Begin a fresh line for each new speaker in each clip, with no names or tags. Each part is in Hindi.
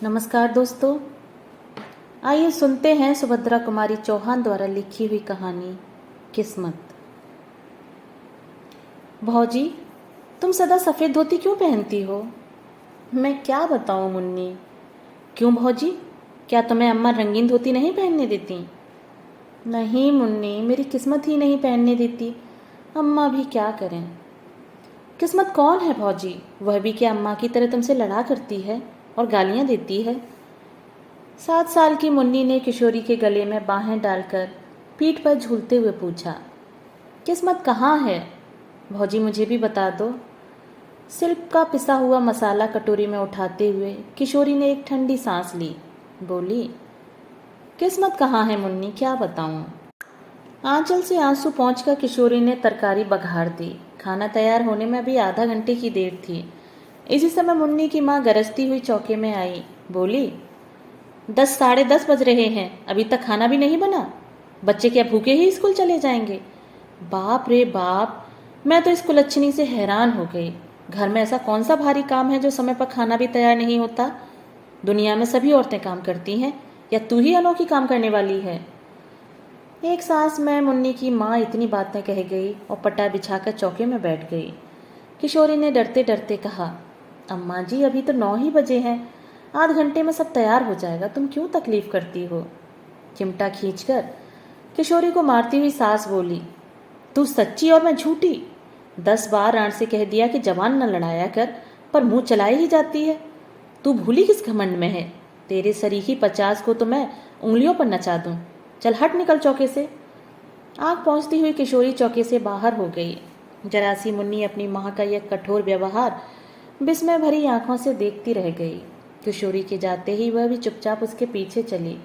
नमस्कार दोस्तों, आइए सुनते हैं सुभद्रा कुमारी चौहान द्वारा लिखी हुई कहानी किस्मत। भौजी, तुम सदा सफ़ेद धोती क्यों पहनती हो? मैं क्या बताऊं मुन्नी। क्यों भौजी, क्या तुम्हें अम्मा रंगीन धोती नहीं पहनने देती? नहीं मुन्नी, मेरी किस्मत ही नहीं पहनने देती। अम्मा भी क्या करें। किस्मत कौन है भौजी? वह भी क्या अम्मा की तरह तुमसे लड़ा करती है और गालियां देती है? 7 साल की मुन्नी ने किशोरी के गले में बाहें डालकर पीठ पर झूलते हुए पूछा, किस्मत कहाँ है? भौजी मुझे भी बता दो। सिल्क का पिसा हुआ मसाला कटोरी में उठाते हुए किशोरी ने एक ठंडी सांस ली। बोली, किस्मत कहाँ है मुन्नी, क्या बताऊं। आंचल से आंसू पहुंचकर किशोरी ने तरकारी बघार दी। खाना तैयार होने में अभी आधा घंटे की देर थी। इसी समय मुन्नी की माँ गरजती हुई चौके में आई। बोली, 10 साढ़े 10 बज रहे हैं, अभी तक खाना भी नहीं बना? बच्चे क्या भूखे ही स्कूल चले जाएंगे? बाप रे बाप, मैं तो इस कुलच्छनी से हैरान हो गई। घर में ऐसा कौन सा भारी काम है जो समय पर खाना भी तैयार नहीं होता? दुनिया में सभी औरतें काम करती हैं, या तू ही अनोखी काम करने वाली है? एक सांस में मुन्नी की माँ इतनी बातें कह गई और पटा बिछाकर चौके में बैठ गई। किशोरी ने डरते डरते कहा, अम्मा जी अभी तो 9 ही बजे हैं, आध घंटे में सब तैयार हो जाएगा, तुम क्यों तकलीफ करती हो? चिमटा खींचकर किशोरी को मारती हुई सास बोली, तू सच्ची और मैं झूठी? 10 बार राण से कह दिया कि जवान न लड़ाया कर, पर मुंह चलाए ही जाती है। तू भूली किस घमंड में है? तेरे सरीखी 50 को तो मैं उंगलियों पर नचा दूं। चल हट, निकल चौके से। आग पहुंचती हुई किशोरी चौके से बाहर हो गई। जरा सी मुन्नी अपनी माँ का यह कठोर व्यवहार विस्मय भरी आंखों से देखती रह गई। किशोरी के जाते ही वह भी चुपचाप उसके पीछे चली,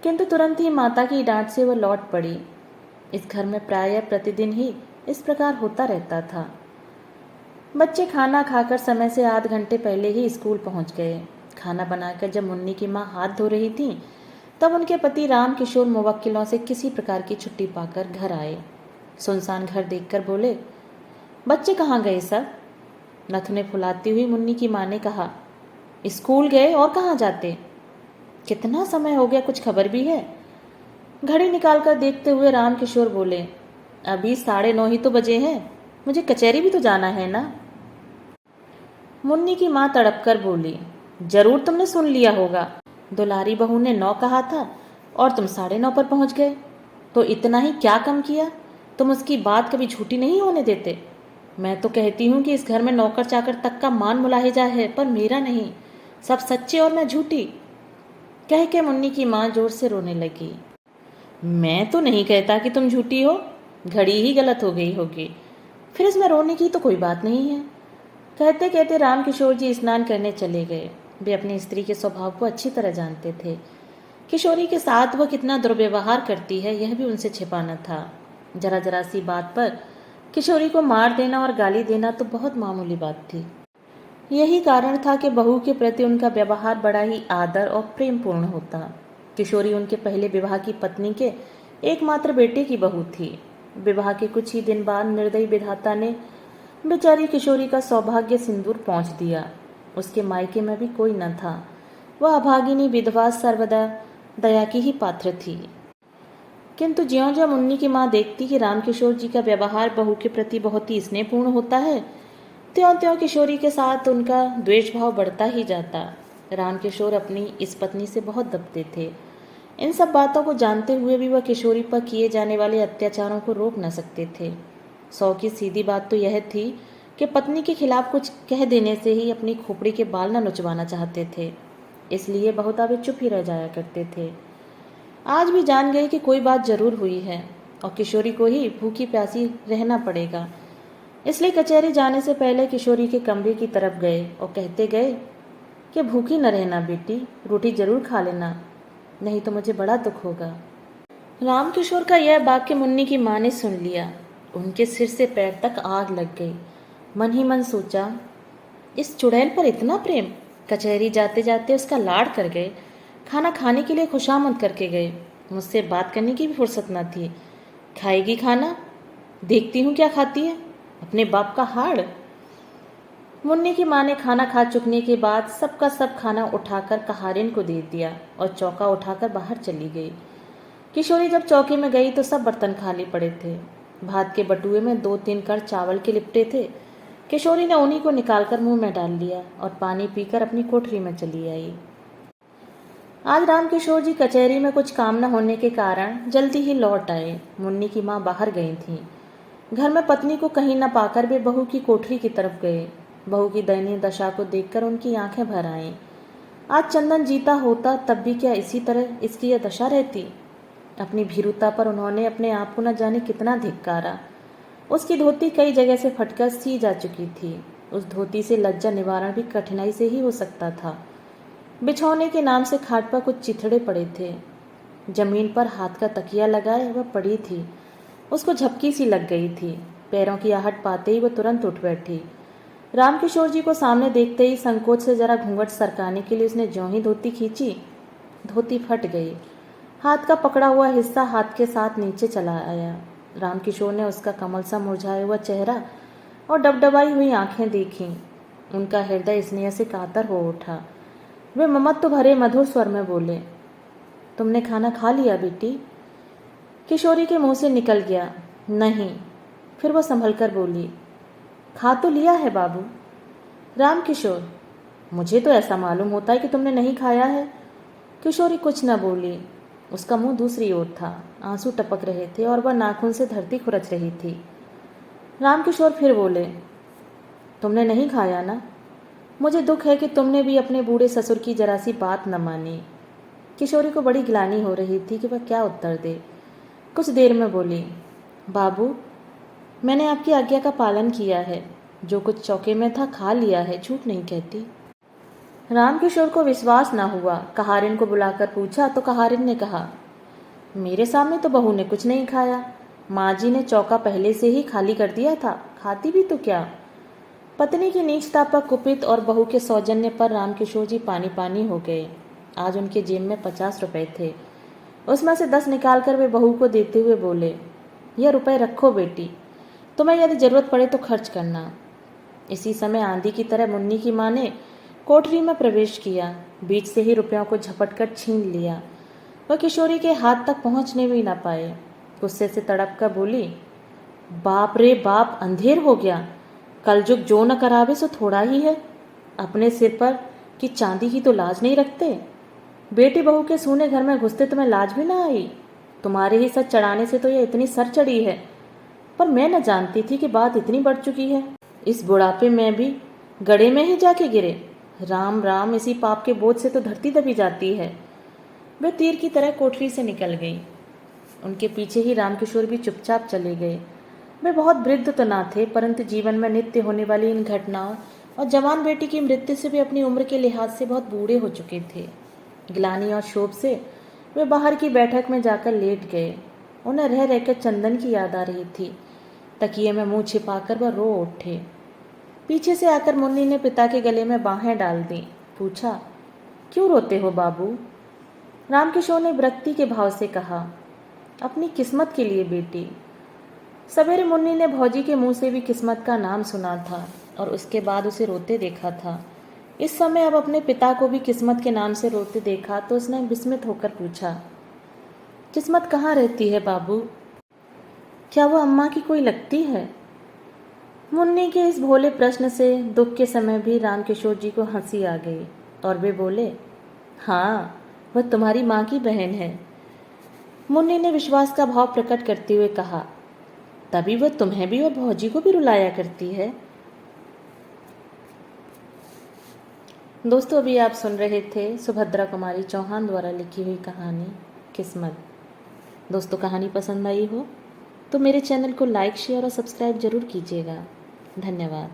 किंतु तुरंत ही माता की डांट से वह लौट पड़ी। इस घर में प्रायः प्रतिदिन ही इस प्रकार होता रहता था। बच्चे खाना खाकर समय से आध घंटे पहले ही स्कूल पहुंच गए। खाना बनाकर जब मुन्नी की माँ हाथ धो रही थी, तब उनके पति राम किशोर मुवक्किलों से किसी प्रकार की छुट्टी पाकर घर आए। सुनसान घर देखकर बोले, बच्चे कहाँ गए सब? नथुने फुलाती हुई मुन्नी की माँ ने कहा, स्कूल गए और कहाँ जाते? कितना समय हो गया, कुछ खबर भी है? घड़ी निकालकर देखते हुए राम किशोर बोले, अभी 9:30 ही तो बजे हैं, मुझे कचहरी भी तो जाना है ना। मुन्नी की माँ तड़प कर बोली, जरूर तुमने सुन लिया होगा, दुलारी बहू ने 9 कहा था और तुम 9:30 पर पहुंच गए। तो इतना ही क्या कम किया? तुम उसकी बात कभी झूठी नहीं होने देते। मैं तो कहती हूँ कि इस घर में नौकर चाकर तक का मान मुलाहिजा है, पर मेरा नहीं। सब सच्चे और मैं झूठी। कह के मुन्नी की माँ जोर से रोने लगी। मैं तो नहीं कहता कि तुम झूठी हो, घड़ी ही गलत हो गई होगी, फिर इसमें रोने की तो कोई बात नहीं है। कहते कहते राम किशोर जी स्नान करने चले गए। वे अपनी स्त्री के स्वभाव को अच्छी तरह जानते थे। किशोरी के साथ वह कितना दुर्व्यवहार करती है, यह भी उनसे छिपाना था। जरा जरा सी बात पर किशोरी को मार देना और गाली देना तो बहुत मामूली बात थी। यही कारण था कि बहू के प्रति उनका व्यवहार बड़ा ही आदर और प्रेमपूर्ण होता। किशोरी उनके पहले विवाह की पत्नी के एकमात्र बेटे की बहू थी। विवाह के कुछ ही दिन बाद निर्दयी विधाता ने बेचारी किशोरी का सौभाग्य सिंदूर पहुंच दिया। उसके मायके में भी कोई न था। वह अभागिनी विधवा सर्वदा दया की ही पात्र थी। किंतु ज्यों ज्यों मुन्नी की माँ देखती कि रामकिशोर जी का व्यवहार बहू के प्रति बहुत ही स्नेहपूर्ण होता है, त्यों त्यों किशोरी के साथ उनका द्वेष भाव बढ़ता ही जाता। रामकिशोर अपनी इस पत्नी से बहुत दबते थे। इन सब बातों को जानते हुए भी वह किशोरी पर किए जाने वाले अत्याचारों को रोक न सकते थे। 100 की सीधी बात तो यह थी कि पत्नी के खिलाफ कुछ कह देने से ही अपनी खोपड़ी के बाल न नुचवाना चाहते थे, इसलिए बहुता वे चुप ही रह जाया करते थे। आज भी जान गए कि कोई बात जरूर हुई है और किशोरी को ही भूखी प्यासी रहना पड़ेगा। इसलिए कचहरी जाने से पहले किशोरी के कमरे की तरफ गए और कहते गए कि भूखी न रहना बेटी, रोटी जरूर खा लेना, नहीं तो मुझे बड़ा दुख होगा। रामकिशोर का यह वाक्य मुन्नी की माँ ने सुन लिया। उनके सिर से पैर तक आग लग गई। मन ही मन सोचा, इस चुड़ैल पर इतना प्रेम। कचहरी जाते जाते उसका लाड़ कर गए, खाना खाने के लिए खुशामद करके गए, मुझसे बात करने की भी फुर्सत न थी। खाएगी खाना, देखती हूँ क्या खाती है, अपने बाप का हाड़। मुन्नी की माँ ने खाना खा चुकने के बाद सबका सब खाना उठाकर कहारिन को दे दिया और चौका उठाकर बाहर चली गई। किशोरी जब चौकी में गई तो सब बर्तन खाली पड़े थे। भात के बटुए में 2-3 कड़ चावल के लिपटे थे। किशोरी ने उन्हीं को निकालकर मुंह में डाल लिया और पानी पीकर अपनी कोठरी में चली आई। आज रामकिशोर जी कचहरी में कुछ काम न होने के कारण जल्दी ही लौट आए। मुन्नी की माँ बाहर गई थीं। घर में पत्नी को कहीं न पाकर वे बहू की कोठरी की तरफ गए। बहू की दयनीय दशा को देखकर उनकी आंखें भर आईं। आज चंदन जीता होता तब भी क्या इसी तरह इसकी यह दशा रहती। अपनी भीरुता पर उन्होंने अपने आप को न जाने कितना धिक्कारा। उसकी धोती कई जगह से फटकर सी जा चुकी थी। उस धोती से लज्जा निवारण भी कठिनाई से ही हो सकता था। बिछौने के नाम से खाट पर कुछ चिथड़े पड़े थे। जमीन पर हाथ का तकिया लगाए वह पड़ी थी। उसको झपकी सी लग गई थी। पैरों की आहट पाते ही वह तुरंत उठ बैठी। रामकिशोर जी को सामने देखते ही संकोच से जरा घूंघट सरकाने के लिए उसने ज्यों ही धोती खींची, धोती फट गई। हाथ का पकड़ा हुआ हिस्सा हाथ के साथ नीचे चला आया। रामकिशोर ने उसका कमल सा मुरझाया हुआ चेहरा और डबडबाई हुई आंखें देखीं। उनका हृदय स्नेह से कातर हो उठा। वे ममत्व भरे मधुर स्वर में बोले, तुमने खाना खा लिया बेटी? किशोरी के मुंह से निकल गया, नहीं। फिर वह संभल कर बोली, खा तो लिया है बाबू। रामकिशोर, मुझे तो ऐसा मालूम होता है कि तुमने नहीं खाया है। किशोरी कुछ न बोली। उसका मुंह दूसरी ओर था। आंसू टपक रहे थे और वह नाखून से धरती खुरच रही थी। रामकिशोर फिर बोले, तुमने नहीं खाया ना? मुझे दुख है कि तुमने भी अपने बूढ़े ससुर की जरा सी बात न मानी। किशोरी को बड़ी ग्लानि हो रही थी कि वह क्या उत्तर दे। कुछ देर में बोली, बाबू, मैंने आपकी आज्ञा का पालन किया है। जो कुछ चौके में था खा लिया है, झूठ नहीं कहती। रामकिशोर को विश्वास न हुआ। कहारिन को बुलाकर पूछा तो कहारिन ने कहा, मेरे सामने तो बहू ने कुछ नहीं खाया। माँ जी ने चौका पहले से ही खाली कर दिया था, खाती भी तो क्या। पत्नी की नीचता पर कुपित और बहू के सौजन्य पर रामकिशोर जी पानी पानी हो गए। आज उनके जेब में 50 रुपए थे। उसमें से 10 निकालकर वे बहू को देते हुए बोले, यह रुपए रखो बेटी, तुम्हें यदि जरूरत पड़े तो खर्च करना। इसी समय आंधी की तरह मुन्नी की माँ ने कोठरी में प्रवेश किया। बीच से ही रुपयों को झपट कर छीन लिया। वह किशोरी के हाथ तक पहुंचने भी न पाए। गुस्से से तड़प कर बोली, बाप रे बाप, अंधेर हो गया। कलयुग जो न करावे सो थोड़ा ही है। अपने सिर पर कि चांदी की तो लाज नहीं रखते। बेटी बहू के सूने घर में घुसते तुम्हें लाज भी ना आई। तुम्हारे ही सच चढ़ाने से तो यह इतनी सर चढ़ी है। पर मैं न जानती थी कि बात इतनी बढ़ चुकी है। इस बुढ़ापे में भी गड़े में ही जाके गिरे। राम राम, इसी पाप के बोझ से तो धरती दबी जाती है। वे तीर की तरह कोठरी से निकल गई। उनके पीछे ही रामकिशोर भी चुपचाप चले गए। वे बहुत वृद्ध तो ना थे, परंतु जीवन में नित्य होने वाली इन घटनाओं और जवान बेटी की मृत्यु से भी अपनी उम्र के लिहाज से बहुत बूढ़े हो चुके थे। ग्लानि और शोभ से वे बाहर की बैठक में जाकर लेट गए। उन्हें रह रहकर चंदन की याद आ रही थी। तकिए में मुंह छिपाकर वह रो उठे। पीछे से आकर मुन्नी ने पिता के गले में बाहें डाल दी। पूछा, क्यों रोते हो बाबू? रामकिशोर ने विरक्ति के भाव से कहा, अपनी किस्मत के लिए बेटी। सवेरे मुन्नी ने भौजी के मुंह से भी किस्मत का नाम सुना था और उसके बाद उसे रोते देखा था। इस समय अब अपने पिता को भी किस्मत के नाम से रोते देखा तो उसने विस्मित होकर पूछा, किस्मत कहाँ रहती है बाबू? क्या वो अम्मा की कोई लगती है? मुन्नी के इस भोले प्रश्न से दुख के समय भी रामकिशोर जी को हंसी आ गई और वे बोले, हाँ, वह तुम्हारी माँ की बहन है। मुन्नी ने विश्वास का भाव प्रकट करते हुए कहा, तभी वह तुम्हें भी और भौजी को भी रुलाया करती है। दोस्तों, अभी आप सुन रहे थे सुभद्रा कुमारी चौहान द्वारा लिखी हुई कहानी किस्मत। दोस्तों, कहानी पसंद आई हो तो मेरे चैनल को लाइक, शेयर और सब्सक्राइब जरूर कीजिएगा। धन्यवाद।